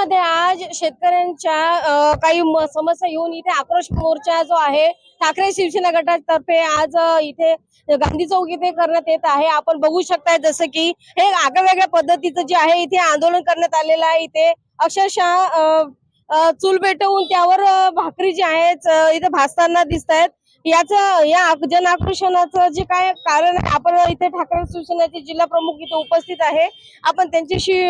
जिल्ह्यामध्ये आज शेतकऱ्यांच्या काही समस्या घेऊन इथे आक्रोश मोर्चा जो आहे ठाकरे शिवसेना गटातर्फे आज इथे गांधी चौक इथे करण्यात येत आहे। आपण बघू शकताय जसं की हे आगळ्यावेगळ्या पद्धतीचं जे आहे इथे आंदोलन करण्यात आलेलं आहे। इथे अक्षरशः चूल पेटवून त्यावर भाकरी जी आहेत इथे भाजताना दिसत आहेत। या जन आक्रोशनाचं जे काय कारण आहे, आपण इथे ठाकरे शिवसेनेचे जिल्हा प्रमुख इथे उपस्थित आहे। आपण त्यांच्याशी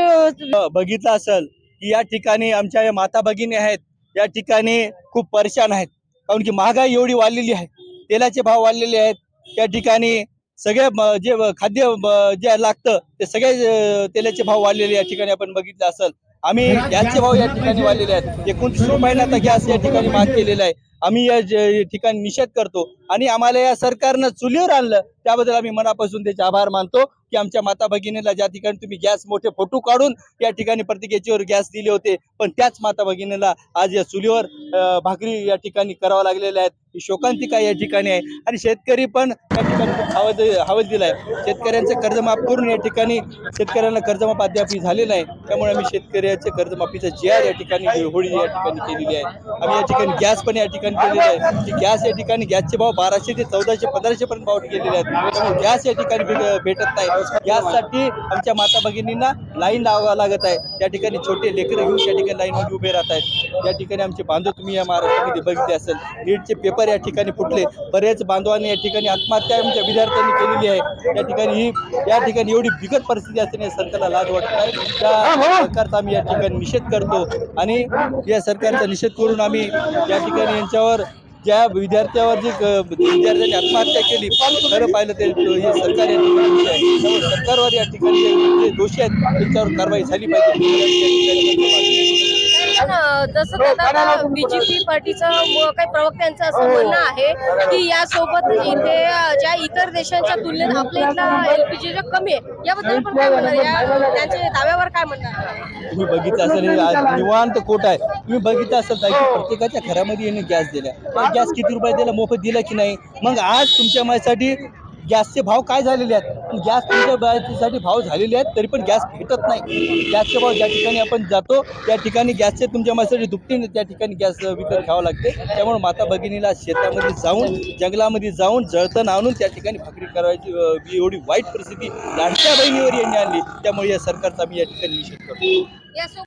बघितलं असेल की या ठिकाणी आमच्या या माता भगिनी आहेत, या ठिकाणी खूप परेशान आहेत, कारण की महागाई एवढी वाढलेली आहे, तेलाचे भाव वाढलेले आहेत। त्या ठिकाणी सगळे जे खाद्य जे लागतं ते सगळे तेलाचे भाव वाढलेले या ठिकाणी आपण बघितलं असेल। आम्ही गॅसचे भाव या ठिकाणी वाढलेले आहेत। 29 रुपयाला आता गॅस या ठिकाणी महाग केलेला आहे। आम्ही या ठिकाणी निषेध करतो आणि आम्हाला या सरकारनं चुलीवर आणलं त्याबद्दल आम्ही मनापासून त्याचे आभार मानतो की आमच्या माता भगिनीला ज्या ठिकाणी तुम्ही गॅस मोठे फोटो काढून या ठिकाणी प्रत्येक याच्यावर गॅस दिले होते, पण त्याच माता भगिनीला आज या चुलीवर भाकरी या ठिकाणी करावं लागलेल्या आहेत। ही शोकांतिका या ठिकाणी आहे आणि शेतकरी पण या ठिकाणी खूप हवास दिलाय। शेतकऱ्यांचं कर्जमाफ करून या ठिकाणी शेतकऱ्यांना कर्जमाफ अद्याप झालेलं आहे, त्यामुळे आम्ही शेतकऱ्याचे कर्जमाफीचा जी.आर. या ठिकाणी होळी या ठिकाणी केलेली आहे। आम्ही या ठिकाणी गॅस पण या ठिकाणी केलेला आहे की गॅस या ठिकाणी गॅसचे भाव 1200 ते 1400 1500 पर्यंत भाव गेलेले आहेत, त्यामुळे गॅस या ठिकाणी भेटत नाही। गॅससाठी आमच्या माता भगिनींना लाईन लावावं लागत आहे। त्या ठिकाणी छोटे लेकरं घेऊन त्या ठिकाणी लाईनमध्ये उभे राहत आहेत। या ठिकाणी आमचे बांधव तुम्ही या महाराष्ट्रामध्ये बघितले असेल, नीटचे पेपर या ठिकाणी फुटले, बरेच बांधवांनी या ठिकाणी आत्महत्या आमच्या विद्यार्थ्यांनी केलेली आहे। या ठिकाणी एवढी बिकट परिस्थिती असताना सरकारला लाज वाटत नाही। त्या सरकारचा आम्ही या ठिकाणी निषेध करतो आणि या सरकारचा निषेध करून आम्ही या ठिकाणी यांच्यावर ज्या विद्यार्थ्यावर जी विद्यार्थ्यांनी आत्महत्या केली, खरं पाहिलं ते सरकार या ठिकाणी दोषी आहे। त्यामुळे सरकारवर या ठिकाणी जे दोषी आहेत त्यांच्यावर कारवाई झाली पाहिजे। जसं आता बीजेपी पार्टीचं काही प्रवक्त्यांचं असं म्हणणं आहे की यासोबत इथे ज्या इतर देशांच्या तुलनेत आपल्या इथला एलपीजी कमी आहे, याबद्दल पण काय म्हणणार, त्यांच्या दाव्यावर काय म्हणणार? तुम्ही बघितलं असेल आज निवांत कोट आहे। तुम्ही बघितलं असेल की प्रत्येकाच्या घरामध्ये यांनी गॅस दिला, गॅस किती रुपये दिला, मोफत दिला की नाही? मग आज तुमच्या माझ्यासाठी गॅसचे भाव काय झालेले आहेत? गॅस तुमच्या बायसाठी भाव झालेले आहेत तरी पण गॅस भेटत नाही। गॅसचे भाव ज्या ठिकाणी आपण जातो त्या ठिकाणी गॅसचे तुमच्या माझ्यासाठी दुपटीने त्या ठिकाणी गॅस विकत घ्यावं लागते। त्यामुळे माता भगिनीला शेतामध्ये जाऊन जंगलामध्ये जाऊन जळतण आणून त्या ठिकाणी भाकरी करायची एवढी वाईट परिस्थिती लाडक्या बहिणीवर यांनी आणली। त्यामुळे या सरकारचा आम्ही या ठिकाणी निषेध करतो।